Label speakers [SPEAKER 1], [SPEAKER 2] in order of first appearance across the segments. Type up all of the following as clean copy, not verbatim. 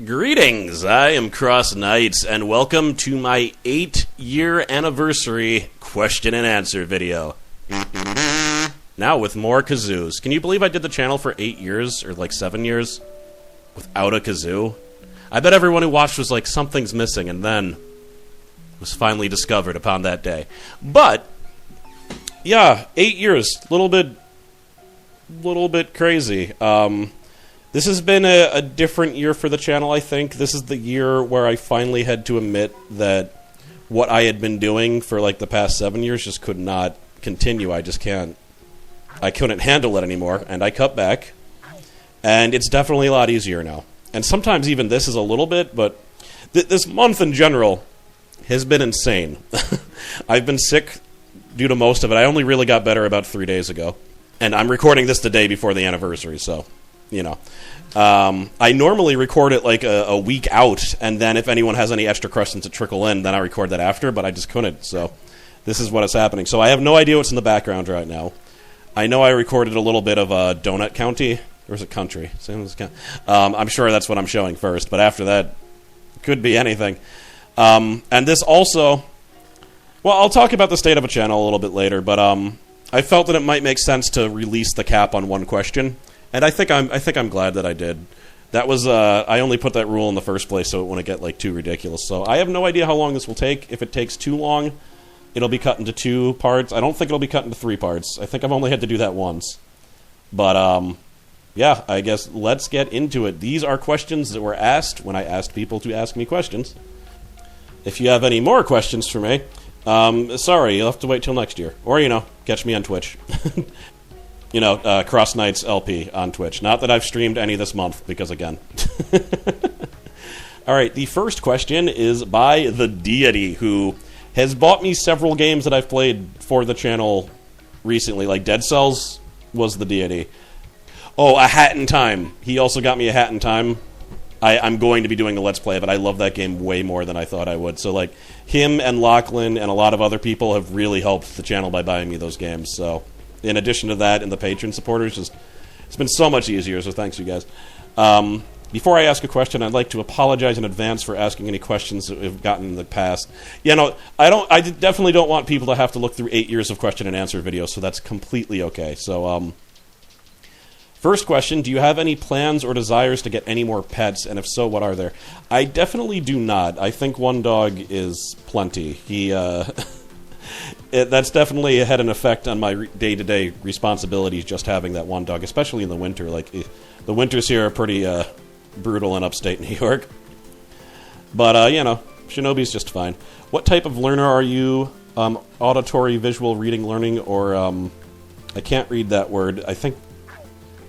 [SPEAKER 1] Greetings, I am CrossKnights, and welcome to my 8-year anniversary question and answer video. Now with more kazoos. Can you believe I did the channel for 8 years, or like 7 years, without a kazoo? I bet everyone who watched was like, something's missing, and then was finally discovered upon that day. But, yeah, 8 years, little bit crazy. This has been a different year for the channel, I think. This is the year where I finally had to admit that what I had been doing for like the past 7 years just could not continue. I couldn't handle it anymore, and I cut back. And it's definitely a lot easier now. And sometimes even this is a little bit, but this month in general has been insane. I've been sick due to most of it. I only really got better about 3 days ago. And I'm recording this the day before the anniversary, so, you know. I normally record it like a week out, and then if anyone has any extra questions to trickle in, then I record that after, but I just couldn't, so this is what is happening. So I have no idea what's in the background right now. I know I recorded a little bit of Donut County, or is it Country? I'm sure that's what I'm showing first, but after that, could be anything. And this also, well, I'll talk about the state of a channel a little bit later, but I felt that it might make sense to release the cap on one question, and I think I'm glad that I did. That was I only put that rule in the first place so it wouldn't get like too ridiculous. So I have no idea how long this will take. If it takes too long, it'll be cut into 2 parts. I don't think it'll be cut into 3 parts. I think I've only had to do that once. But yeah, I guess let's get into it. These are questions that were asked when I asked people to ask me questions. If you have any more questions for me, sorry, you'll have to wait till next year. Or, you know, catch me on Twitch. You know, CrossKnights LP on Twitch. Not that I've streamed any this month, because again. Alright, the first question is by the Deity, who has bought me several games that I've played for the channel recently. Like Dead Cells was the Deity. Oh, A Hat in Time. He also got me A Hat in Time. I'm going to be doing a Let's Play, but I love that game way more than I thought I would. So, like, him and Lachlan and a lot of other people have really helped the channel by buying me those games. So, in addition to that, and the patron supporters, it's been so much easier, so thanks, you guys. Before I ask a question, I'd like to apologize in advance for asking any questions that we've gotten in the past. You know, I definitely don't want people to have to look through 8 years of question and answer videos, so that's completely okay. So, first question, do you have any plans or desires to get any more pets, and if so, what are there? I definitely do not. I think one dog is plenty. That's definitely had an effect on my day-to-day responsibilities, just having that one dog, especially in the winter. Like, the winters here are pretty brutal in upstate New York. But, you know, Shinobi's just fine. What type of learner are you? Auditory, visual, reading, learning, or, I can't read that word. I think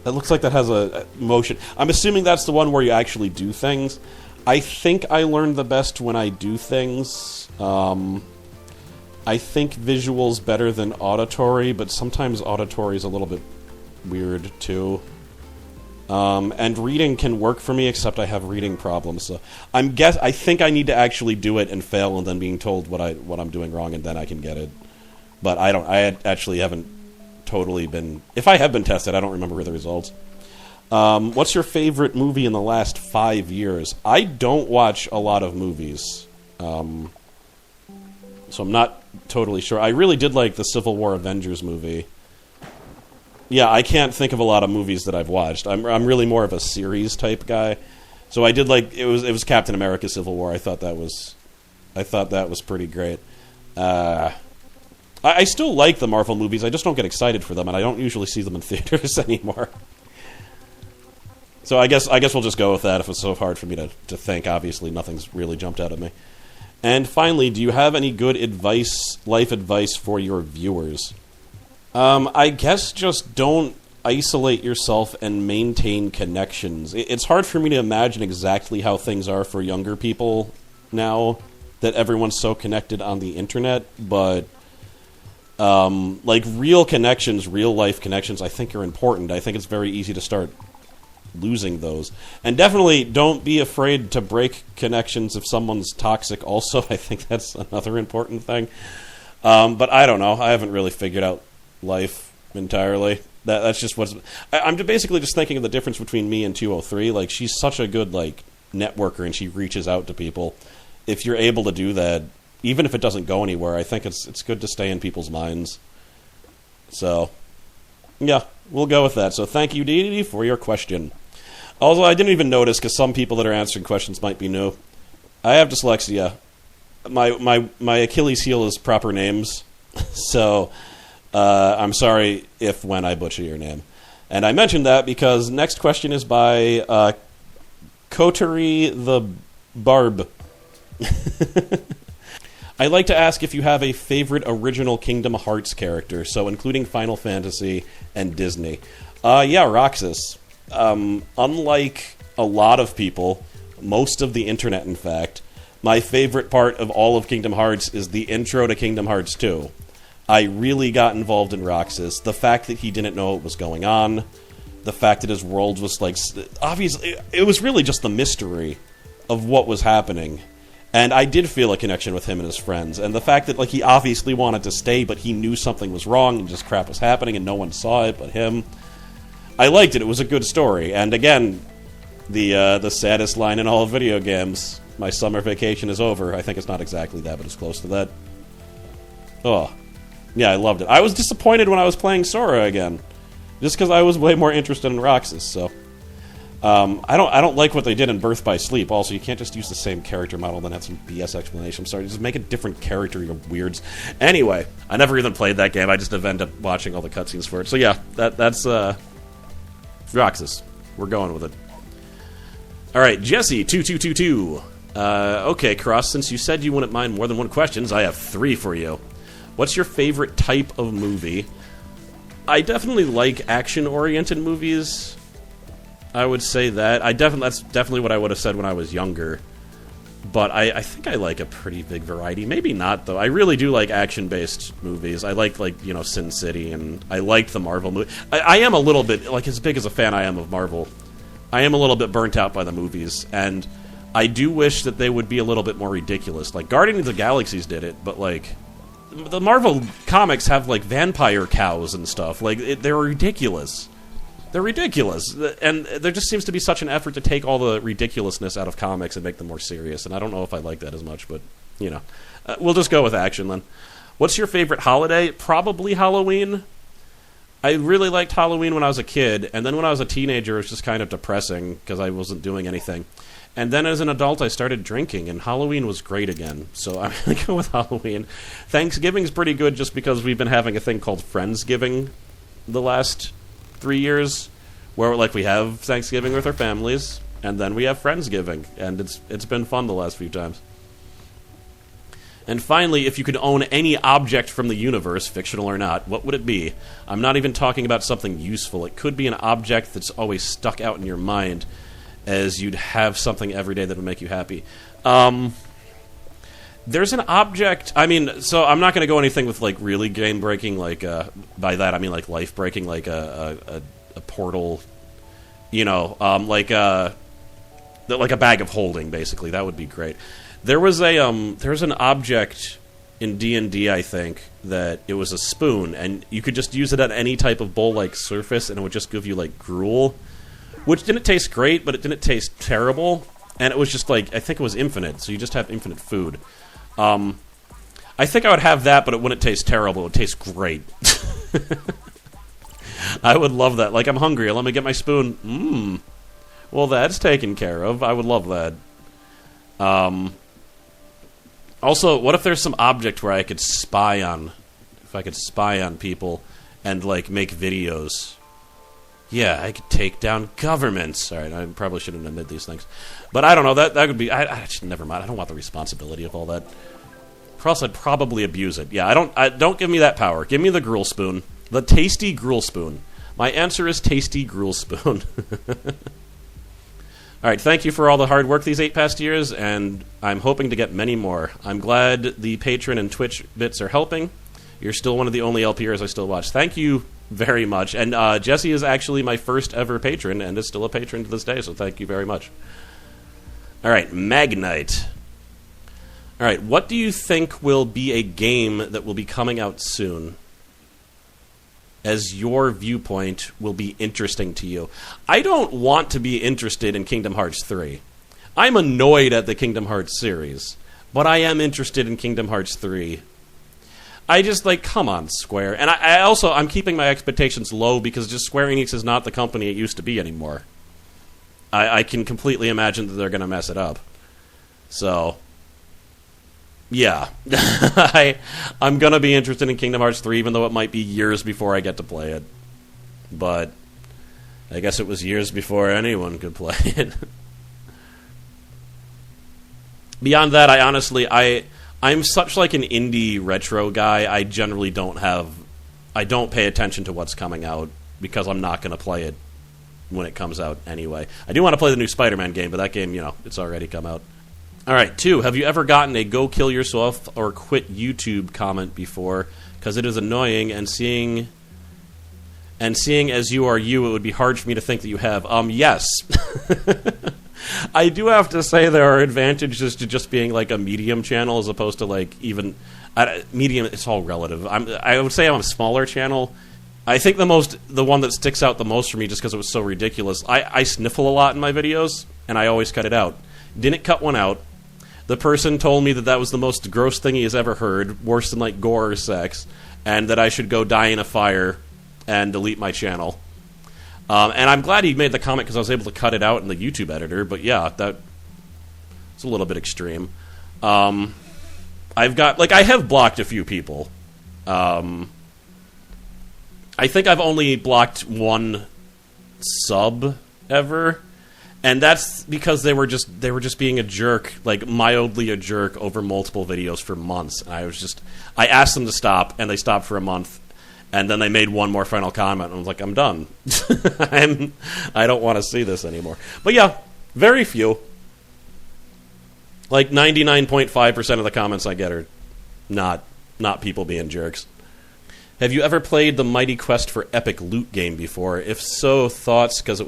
[SPEAKER 1] that looks like that has a motion. I'm assuming that's the one where you actually do things. I think I learn the best when I do things. I think visual's better than auditory, but sometimes auditory is a little bit weird, too. And reading can work for me, except I have reading problems. So I think I need to actually do it and fail, and then being told what I'm doing wrong, and then I can get it. But I actually haven't totally been... If I have been tested, I don't remember the results. What's your favorite movie in the last 5 years? I don't watch a lot of movies. So I'm not totally sure. I really did like the Civil War Avengers movie. Yeah, I can't think of a lot of movies that I've watched. I'm really more of a series type guy. So I did like it was Captain America Civil War. I thought that was pretty great. I still like the Marvel movies. I just don't get excited for them, and I don't usually see them in theaters anymore. So I guess we'll just go with that if it's so hard for me to think. Obviously, nothing's really jumped out at me. And finally, do you have any good life advice for your viewers? I guess just don't isolate yourself and maintain connections. It's hard for me to imagine exactly how things are for younger people now that everyone's so connected on the internet, but like real connections, real life connections, I think are important. I think it's very easy to start losing those. And definitely don't be afraid to break connections if someone's toxic also. I think that's another important thing. But I don't know. I haven't really figured out life entirely. That's just what's... I'm basically just thinking of the difference between me and 203. Like, she's such a good, like, networker and she reaches out to people, if you're able to do that, even if it doesn't go anywhere, I think it's good to stay in people's minds. So, yeah, we'll go with that. So thank you, Dee, for your question. Also, I didn't even notice, because some people that are answering questions might be new. I have dyslexia. My Achilles heel is proper names. So, I'm sorry when I butcher your name. And I mentioned that because next question is by Coterie the Barb. I'd like to ask if you have a favorite original Kingdom Hearts character, so including Final Fantasy and Disney. Yeah, Roxas. Unlike a lot of people, most of the internet in fact, my favorite part of all of Kingdom Hearts is the intro to Kingdom Hearts 2. I really got involved in Roxas. The fact that he didn't know what was going on, the fact that his world was like... Obviously, it was really just the mystery of what was happening. And I did feel a connection with him and his friends. And the fact that like he obviously wanted to stay, but he knew something was wrong and just crap was happening and no one saw it but him. I liked it. It was a good story. And again, the saddest line in all of video games, my summer vacation is over. I think it's not exactly that, but it's close to that. Oh. Yeah, I loved it. I was disappointed when I was playing Sora again. Just because I was way more interested in Roxas, so... I don't like what they did in Birth by Sleep. Also, you can't just use the same character model and then have some BS explanation. I'm sorry, just make a different character, you weirds. Anyway, I never even played that game. I just ended up watching all the cutscenes for it. So yeah, that's Roxas. We're going with it. All right, Jesse2222. Okay, Cross. Since you said you wouldn't mind more than one questions, I have 3 for you. What's your favorite type of movie? I definitely like action-oriented movies. I would say that. That's definitely what I would have said when I was younger. But I think I like a pretty big variety. Maybe not, though. I really do like action-based movies. I like Sin City, and I liked the Marvel movie. I am a little bit, as big as a fan I am of Marvel, I am a little bit burnt out by the movies, and I do wish that they would be a little bit more ridiculous. Like, Guardians of the Galaxies did it, but, the Marvel comics have, vampire cows and stuff. They're ridiculous. They're ridiculous, and there just seems to be such an effort to take all the ridiculousness out of comics and make them more serious, and I don't know if I like that as much, but, we'll just go with action, then. What's your favorite holiday? Probably Halloween. I really liked Halloween when I was a kid, and then when I was a teenager, it was just kind of depressing, because I wasn't doing anything. And then as an adult, I started drinking, and Halloween was great again, so I'm going to go with Halloween. Thanksgiving's pretty good just because we've been having a thing called Friendsgiving the last 3 years, where we have Thanksgiving with our families, and then we have Friendsgiving, and it's been fun the last few times. And finally, if you could own any object from the universe, fictional or not, what would it be? I'm not even talking about something useful. It could be an object that's always stuck out in your mind, as you'd have something every day that would make you happy. There's an object, so I'm not going to go anything with, really game-breaking, by that I mean, life-breaking, a portal, like a bag of holding, basically. That would be great. There's an object in D&D, I think, that it was a spoon, and you could just use it on any type of bowl-like surface, and it would just give you, gruel, which didn't taste great, but it didn't taste terrible, and it was just, I think it was infinite, so you just have infinite food. I think I would have that, but it wouldn't taste terrible. It would taste great. I would love that. I'm hungry. Let me get my spoon. Well, that's taken care of. I would love that. Also, what if there's some object where I could spy on... If I could spy on people and, make videos... Yeah, I could take down governments. All right, I probably shouldn't admit these things. But I don't know, that would be... never mind, I don't want the responsibility of all that. Or else I'd probably abuse it. Yeah, don't give me that power. Give me the gruel spoon. The tasty gruel spoon. My answer is tasty gruel spoon. All right, thank you for all the hard work these 8 past years, and I'm hoping to get many more. I'm glad the Patreon and Twitch bits are helping. You're still one of the only LPers I still watch. Thank you very much. And Jesse is actually my first ever patron and is still a patron to this day, so thank you very much. All right, Magnite. All right, what do you think will be a game that will be coming out soon, as your viewpoint will be interesting to you? I don't want to be interested in Kingdom Hearts 3. I'm annoyed at the Kingdom Hearts series, but I am interested in Kingdom Hearts 3. I just, like, come on, Square. And I'm keeping my expectations low because just Square Enix is not the company it used to be anymore. I can completely imagine that they're going to mess it up. So, yeah. I'm going to be interested in Kingdom Hearts 3, even though it might be years before I get to play it. But I guess it was years before anyone could play it. Beyond that, I'm such like an indie retro guy. I generally don't pay attention to what's coming out because I'm not going to play it when it comes out anyway. I do want to play the new Spider-Man game, but that game, it's already come out. All right, 2. Have you ever gotten a "go kill yourself" or "quit YouTube" comment before? Because it is annoying, and seeing as you are you, it would be hard for me to think that you have. Yes. I do have to say there are advantages to just being like a medium channel as opposed to like even medium. It's all relative. I would say I'm a smaller channel. I think the one that sticks out the most for me just because it was so ridiculous. I sniffle a lot in my videos and I always cut it out. Didn't cut one out. The person told me that was the most gross thing he has ever heard, worse than like gore or sex, and that I should go die in a fire and delete my channel. And I'm glad he made the comment because I was able to cut it out in the YouTube editor. But yeah, it's a little bit extreme. I have blocked a few people. I think I've only blocked one sub ever, and that's because they were just being a jerk, like mildly a jerk over multiple videos for months. And I asked them to stop, and they stopped for a month. And then they made one more final comment, and I was like, I'm done. I don't want to see this anymore. But yeah, very few. Like 99.5% of the comments I get are not people being jerks. Have you ever played the Mighty Quest for Epic loot game before? If so, thoughts, because it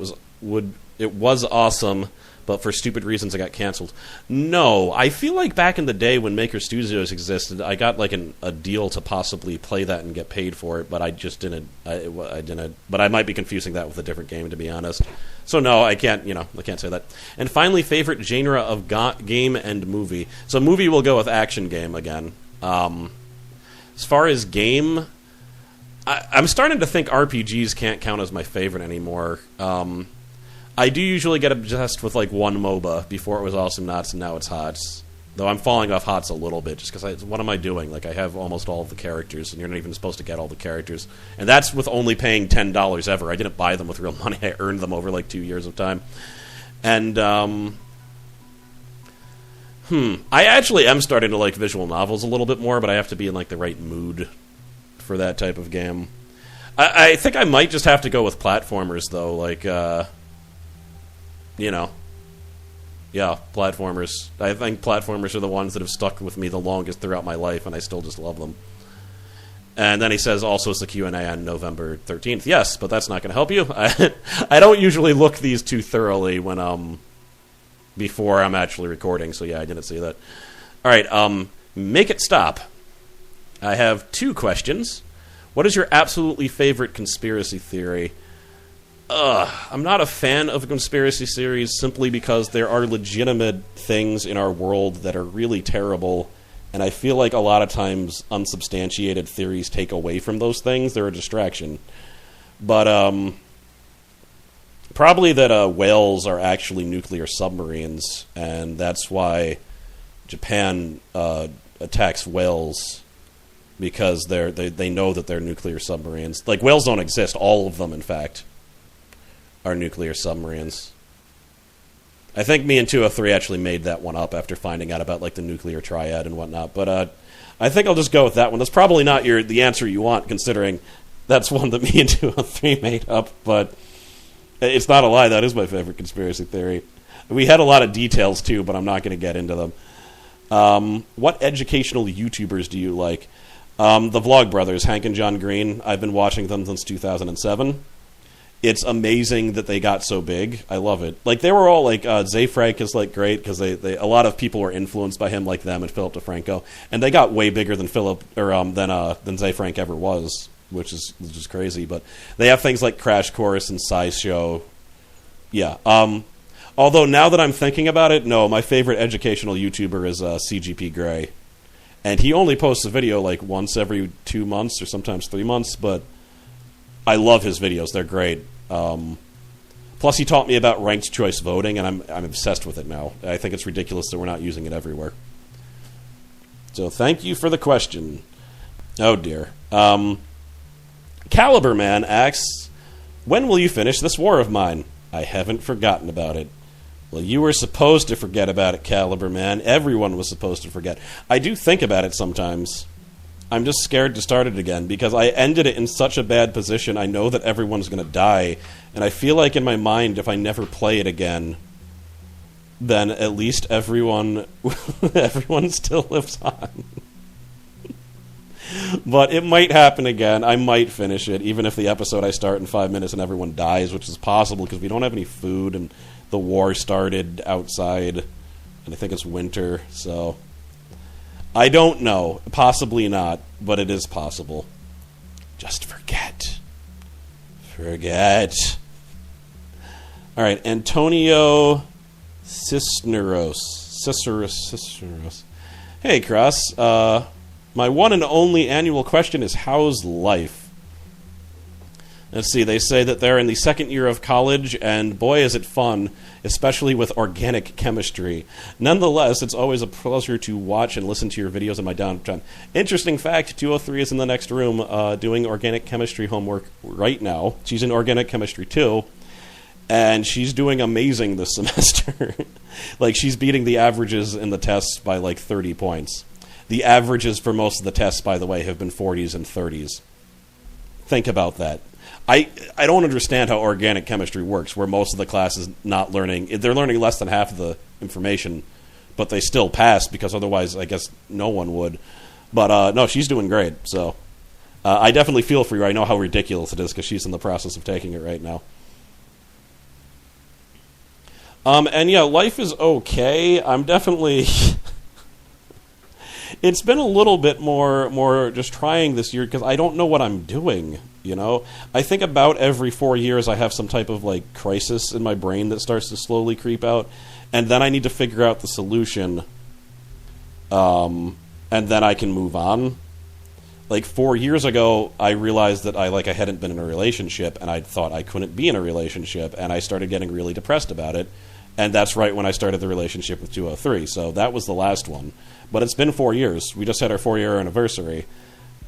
[SPEAKER 1] was awesome, but for stupid reasons it got canceled. No, I feel like back in the day when Maker Studios existed, I got like a deal to possibly play that and get paid for it, but I just didn't. I didn't. But I might be confusing that with a different game, to be honest. So no, I can't. I can't say that. And finally, favorite genre of game and movie. So movie will go with action game again. As far as game, I'm starting to think RPGs can't count as my favorite anymore. I do usually get obsessed with like one MOBA. Before it was Awesome Knots, and now it's HOTS. Though I'm falling off HOTS a little bit, just because what am I doing? Like, I have almost all of the characters, and you're not even supposed to get all the characters. And that's with only paying $10 ever. I didn't buy them with real money. I earned them over like 2 years of time. And, I actually am starting to like visual novels a little bit more, but I have to be in like the right mood for that type of game. I think I might just have to go with platformers, though. Like, yeah, platformers. I think platformers are the ones that have stuck with me the longest throughout my life, and I still just love them. And then he says, also it's the Q&A on November 13th. Yes, but that's not going to help you. I don't usually look these too thoroughly when before I'm actually recording, so yeah, I didn't see that. All right, make it stop. I have 2 questions. What is your absolutely favorite conspiracy theory? I'm not a fan of conspiracy theories simply because there are legitimate things in our world that are really terrible, and I feel like a lot of times unsubstantiated theories take away from those things. They're a distraction. But probably that whales are actually nuclear submarines, and that's why Japan attacks whales, because they know that they're nuclear submarines. Like, whales don't exist. All of them, in fact, are nuclear submarines. I think me and 203 actually made that one up after finding out about like the nuclear triad and whatnot. But I think I'll just go with that one. That's probably not the answer you want, considering that's one that me and 203 made up. But it's not a lie. That is my favorite conspiracy theory. We had a lot of details too, but I'm not going to get into them. What educational YouTubers do you like? The Vlog Brothers, Hank and John Green. I've been watching them since 2007. It's amazing that they got so big. I love it. Like, they were all like, Zay Frank is like great because they a lot of people were influenced by him, like them and Philip DeFranco, and they got way bigger than than Zay Frank ever was, which is crazy. But they have things like Crash Course and SciShow. Yeah. Although now that I'm thinking about it, no, my favorite educational YouTuber is CGP Grey. And he only posts a video like once every 2 months or sometimes 3 months, but I love his videos. They're great. Plus, he taught me about ranked choice voting, and I'm obsessed with it now. I think it's ridiculous that we're not using it everywhere. So thank you for the question. Oh, dear. Caliber Man asks, when will you finish this war of mine? I haven't forgotten about it. Well, you were supposed to forget about it, Caliber Man. Everyone was supposed to forget. I do think about it sometimes. I'm just scared to start it again, because I ended it in such a bad position. I know that everyone's going to die, and I feel like in my mind, if I never play it again, then at least everyone still lives on. But it might happen again. I might finish it, even if the episode I start in 5 minutes and everyone dies, which is possible because we don't have any food, and the war started outside, and I think it's winter, so I don't know. Possibly not, but it is possible. Just forget. Forget. All right, Antonio Cisneros. Hey, Cross. My one and only annual question is, how's life? Let's see, they say that they're in the second year of college, and boy, is it fun, especially with organic chemistry. Nonetheless, it's always a pleasure to watch and listen to your videos in my downtime. Interesting fact, 203 is in the next room doing organic chemistry homework right now. She's in organic chemistry 2, and she's doing amazing this semester. Like, she's beating the averages in the tests by like 30 points. The averages for most of the tests, by the way, have been 40s and 30s. Think about that. I don't understand how organic chemistry works, where most of the class is not learning. They're learning less than half of the information, but they still pass, because otherwise I guess no one would. But no, she's doing great. So I definitely feel for you. I know how ridiculous it is, because she's in the process of taking it right now. And yeah, life is okay. I'm definitely... It's been a little bit more just trying this year, because I don't know what I'm doing, you know? I think about every 4 years I have some type of, like, crisis in my brain that starts to slowly creep out, and then I need to figure out the solution, and then I can move on. Like, 4 years ago, I realized that I hadn't been in a relationship, and I thought I couldn't be in a relationship, and I started getting really depressed about it, and that's right when I started the relationship with 203, so that was the last one. But it's been 4 years. We just had our 4-year anniversary.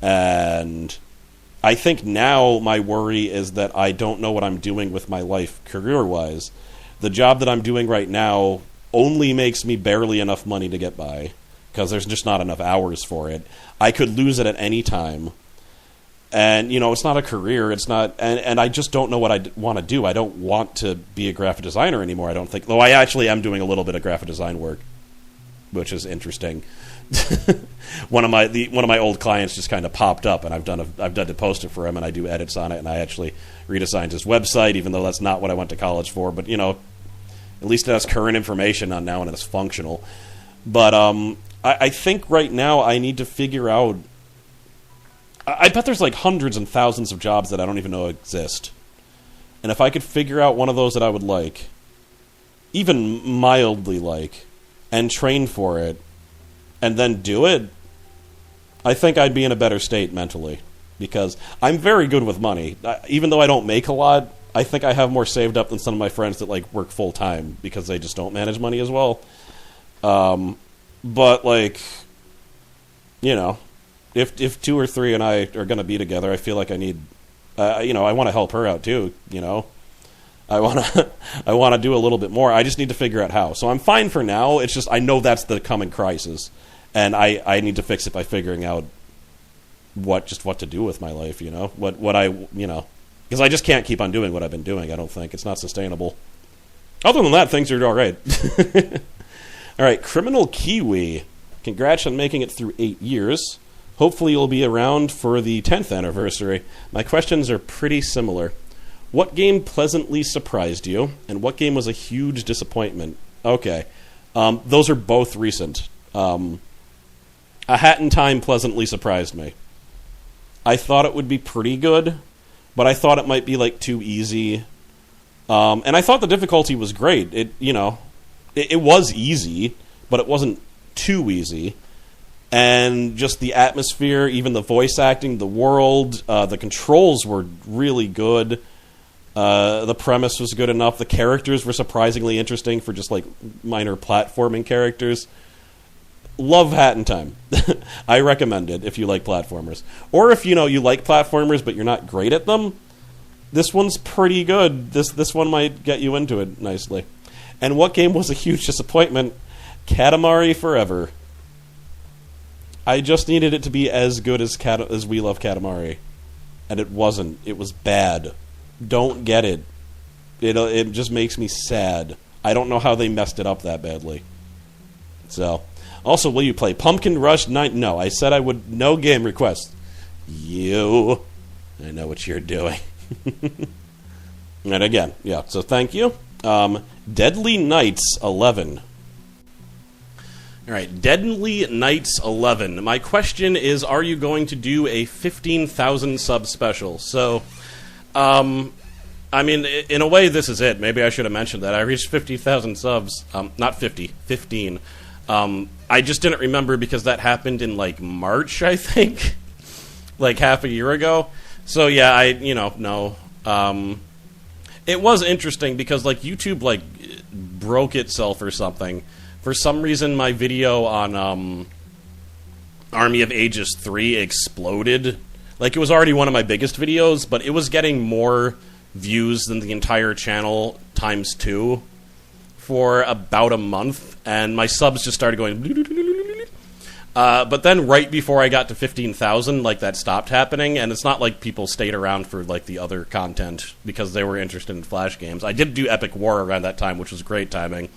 [SPEAKER 1] And I think now my worry is that I don't know what I'm doing with my life career-wise. The job that I'm doing right now only makes me barely enough money to get by, because there's just not enough hours for it. I could lose it at any time. And, you know, it's not a career. It's not... And I just don't know what I want to do. I don't want to be a graphic designer anymore, I don't think. Though I actually am doing a little bit of graphic design work, which is interesting. One of my old clients just kind of popped up, and I've done to post it for him, and I do edits on it, and I actually redesigned his website, even though that's not what I went to college for. But you know, at least it has current information on now, and it's functional. But I think right now I need to figure out. I bet there's like hundreds and thousands of jobs that I don't even know exist, and if I could figure out one of those that I would like, even mildly like, and train for it, and then do it, I think I'd be in a better state mentally, because I'm very good with money. Even though I don't make a lot, I think I have more saved up than some of my friends that like work full time, because they just don't manage money as well. But like, you know, if 2 or 3 and I are going to be together, I feel like I need, you know, I want to help her out too. You know, I want to do a little bit more. I just need to figure out how. So I'm fine for now. It's just I know that's the coming crisis, and I need to fix it by figuring out what to do with my life. You know, what I, you know, because I just can't keep on doing what I've been doing. I don't think it's not sustainable. Other than that, things are all right. All right, Criminal Kiwi. Congrats on making it through 8 years. Hopefully you'll be around for the 10th anniversary. My questions are pretty similar. What game pleasantly surprised you, and what game was a huge disappointment? Okay. Those are both recent. A Hat in Time pleasantly surprised me. I thought it would be pretty good, but I thought it might be like too easy. And I thought the difficulty was great. It was easy, but it wasn't too easy. And just the atmosphere, even the voice acting, the world, the controls were really good. The premise was good enough. The characters were surprisingly interesting for just like minor platforming characters. Love Hat in Time. I recommend it if you like platformers. Or if you like platformers but you're not great at them, this one's pretty good. This one might get you into it nicely. And what game was a huge disappointment? Katamari Forever. I just needed it to be as good as We Love Katamari. And it wasn't. It was bad. Don't get it. It just makes me sad. I don't know how they messed it up that badly. So, also, will you play Pumpkin Rush 9? No, I said I would. No game request. I know what you're doing. And again, yeah, so thank you. Deadly Knights 11. Alright, Deadly Knights 11. My question is, are you going to do a 15,000 sub special? So, I mean, in a way, this is it. Maybe I should have mentioned that. I reached 50,000 subs. Not 50, 15. I just didn't remember because that happened in, like, March, I think. Like, half a year ago. So, yeah, no. It was interesting because, like, YouTube, like, broke itself or something. For some reason, my video on Army of Ages 3 exploded. Like, it was already one of my biggest videos, but it was getting more views than the entire channel times 2 for about a month, and my subs just started going... but then right before I got to 15,000, like, that stopped happening, and it's not like people stayed around for, like, the other content because they were interested in Flash games. I did do Epic War around that time, which was great timing,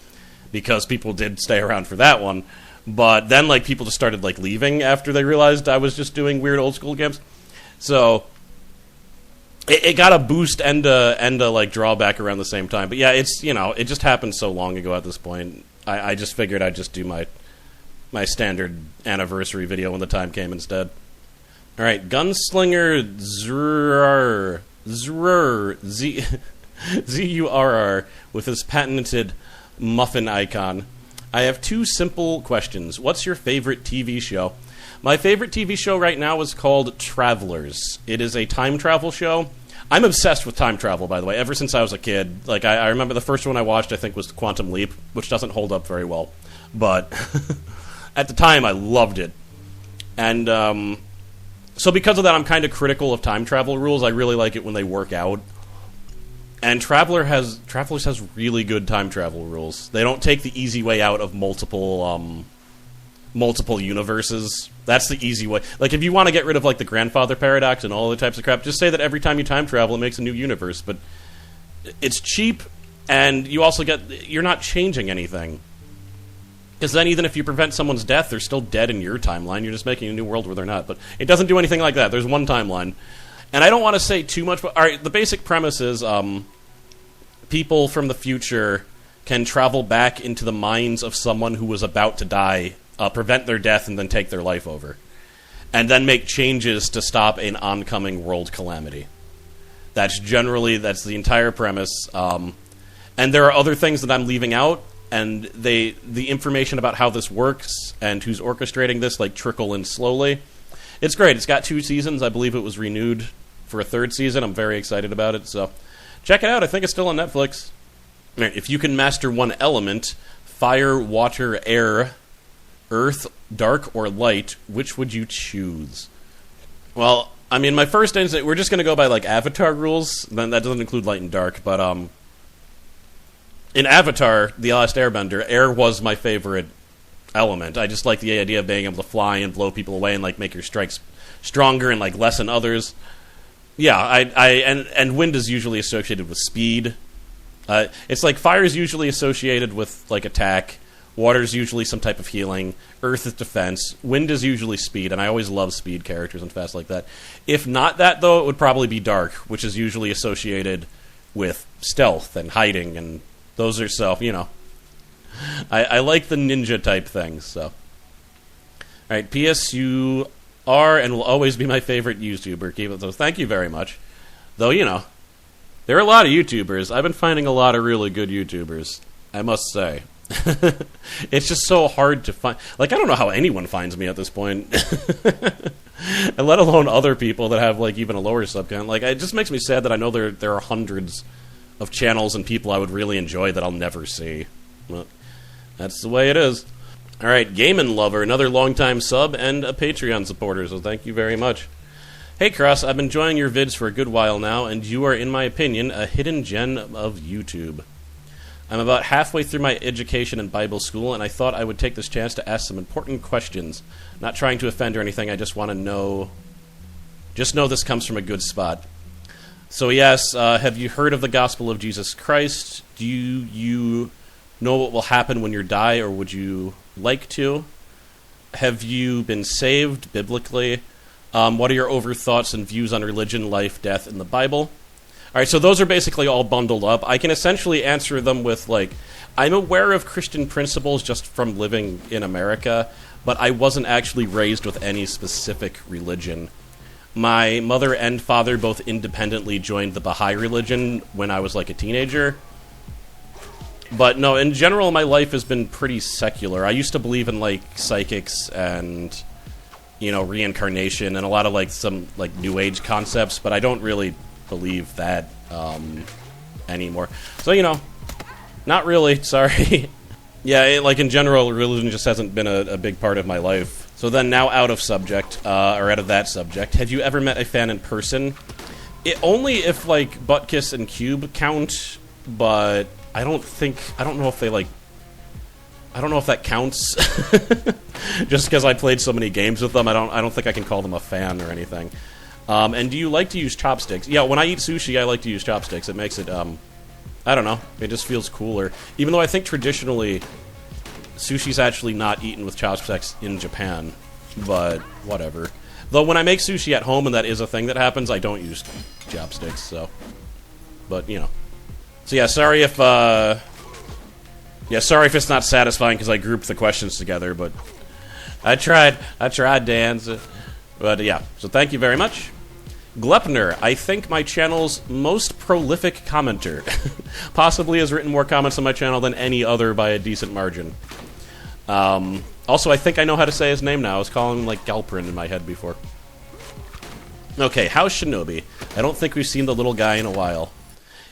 [SPEAKER 1] because people did stay around for that one. But then, like, people just started, like, leaving after they realized I was just doing weird old-school games. So, it got a boost and a like, drawback around the same time. But yeah, it's, it just happened so long ago at this point. I just figured I'd just do my standard anniversary video when the time came instead. Alright, Gunslinger Z-U-R-R, with his patented muffin icon. I have 2 simple questions. What's your favorite TV show? My favorite TV show right now is called Travelers. It is a time travel show. I'm obsessed with time travel, by the way, ever since I was a kid. Like, I remember the first one I watched, I think, was Quantum Leap, which doesn't hold up very well. But at the time, I loved it. And so because of that, I'm kind of critical of time travel rules. I really like it when they work out. And Travelers has really good time travel rules. They don't take the easy way out of multiple universes. That's the easy way. Like, if you want to get rid of, like, the grandfather paradox and all other types of crap, just say that every time you time travel, it makes a new universe. But it's cheap, and you also you're not changing anything. Because then even if you prevent someone's death, they're still dead in your timeline. You're just making a new world where they're not. But it doesn't do anything like that. There's one timeline. And I don't want to say too much, but alright, the basic premise is people from the future can travel back into the minds of someone who was about to die, prevent their death, and then take their life over. And then make changes to stop an oncoming world calamity. That's the entire premise. And there are other things that I'm leaving out, and the information about how this works and who's orchestrating this, like, trickle in slowly. It's great. It's got 2 seasons. I believe it was renewed for a 3rd season. I'm very excited about it, so check it out. I think it's still on Netflix. If you can master one element, fire, water, air, earth, dark, or light, which would you choose? Well, I mean, my first instinct, we're just going to go by, like, Avatar rules. Then that doesn't include light and dark, but in Avatar, The Last Airbender, air was my favorite element. I just like the idea of being able to fly and blow people away and, like, make your strikes stronger and, like, lessen others. Yeah, and wind is usually associated with speed. It's like fire is usually associated with, like, attack. Water is usually some type of healing. Earth is defense. Wind is usually speed, and I always love speed characters and fast like that. If not that, though, it would probably be dark, which is usually associated with stealth and hiding, and those are I like the ninja type things, so. Alright, P.S. You are and will always be my favorite YouTuber. Keep it. So thank you very much. Though, There are a lot of YouTubers. I've been finding a lot of really good YouTubers, I must say. It's just so hard to find. Like, I don't know how anyone finds me at this point. And let alone other people that have, like, even a lower sub count. Like, it just makes me sad that I know there are hundreds of channels and people I would really enjoy that I'll never see. But that's the way it is. Alright, Gamin' Lover, another longtime sub and a Patreon supporter, so thank you very much. Hey Cross, I've been enjoying your vids for a good while now, and you are, in my opinion, a hidden gem of YouTube. I'm about halfway through my education in Bible school, and I thought I would take this chance to ask some important questions. Not trying to offend or anything, I just want to know... Just know this comes from a good spot. So yes, have you heard of the Gospel of Jesus Christ? Do you know what will happen when you die, or would you like to? Have you been saved biblically? What are your overthoughts and views on religion, life, death, and the Bible? Alright, so those are basically all bundled up. I can essentially answer them with, like, I'm aware of Christian principles just from living in America, but I wasn't actually raised with any specific religion. My mother and father both independently joined the Baha'i religion when I was, like, a teenager. But no, in general, my life has been pretty secular. I used to believe in, like, psychics and, you know, reincarnation and a lot of, like, some, like, New Age concepts, but I don't really believe that anymore. So, you know, not really, sorry. Yeah, like, in general, religion just hasn't been a big part of my life. So then, now out of subject, or out of that subject, have you ever met a fan in person? Only if, like, Buttkiss and Cube count, but I don't know if they, like, I don't know if that counts. Just because I played so many games with them, I don't think I can call them a fan or anything. And do you like to use chopsticks? Yeah, when I eat sushi, I like to use chopsticks. It makes it, I don't know, it just feels cooler. Even though I think traditionally, sushi's actually not eaten with chopsticks in Japan. But, whatever. Though when I make sushi at home, and that is a thing that happens, I don't use chopsticks, so. But, you know. So yeah, sorry if it's not satisfying because I grouped the questions together, but I tried to answer. But yeah, so thank you very much. Glepner, I think my channel's most prolific commenter. Possibly has written more comments on my channel than any other by a decent margin. Also, I think I know how to say his name now. I was calling him, like, Galprin in my head before. Okay, how's Shinobi? I don't think we've seen the little guy in a while.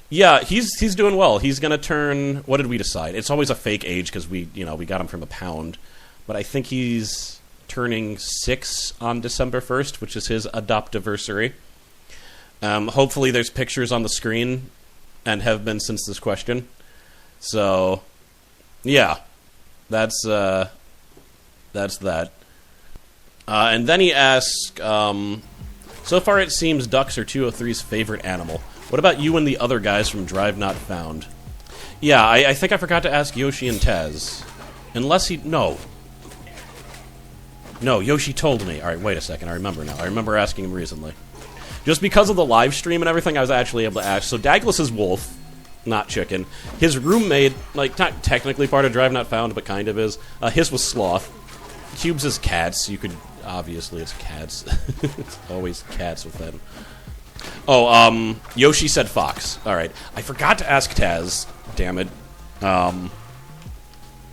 [SPEAKER 1] Yeah, he's doing well. He's gonna turn... What did we decide? It's always a fake age because we got him from a pound. But I think he's turning 6 on December 1st, which is his adoptiversary. Hopefully there's pictures on the screen, and have been since this question. So, yeah. That's that. And then he asked, so far it seems ducks are 203's favorite animal. What about you and the other guys from Drive Not Found? Yeah, I think I forgot to ask Yoshi and Taz. Unless he... No, Yoshi told me. Alright, wait a second. I remember now. I remember asking him recently. Just because of the live stream and everything, I was actually able to ask. So Douglas is wolf, not chicken. His roommate, like, not technically part of Drive Not Found, but kind of is. His was sloth. Cubes is cats. You could... Obviously, it's cats. It's always cats with them. Oh, Yoshi said fox. Alright. I forgot to ask Taz. Damn it.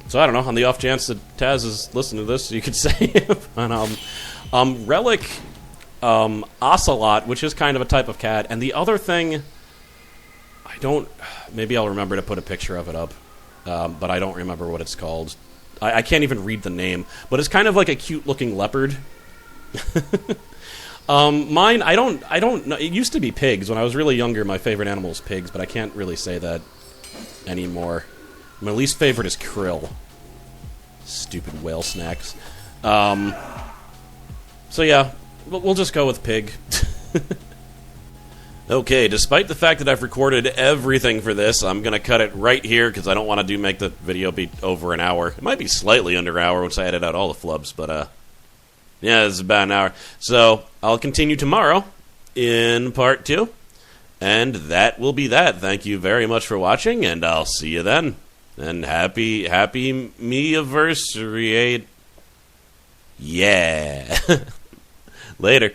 [SPEAKER 1] So I don't know, on the off chance that Taz is listening to this, you could say it. And, Relic, Ocelot, which is kind of a type of cat, and the other thing, maybe I'll remember to put a picture of it up, but I don't remember what it's called. I can't even read the name, but it's kind of like a cute-looking leopard. Mine, I don't know. It used to be pigs. When I was really younger, my favorite animal was pigs, but I can't really say that anymore. My least favorite is krill. Stupid whale snacks. So yeah, we'll just go with pig. Okay, despite the fact that I've recorded everything for this, I'm going to cut it right here because I don't want to make the video be over an hour. It might be slightly under an hour once I edit out all the flubs, but yeah, it's about an hour. So I'll continue tomorrow in part 2, and that will be that. Thank you very much for watching, and I'll see you then. And happy me-aversary. Yeah. Later.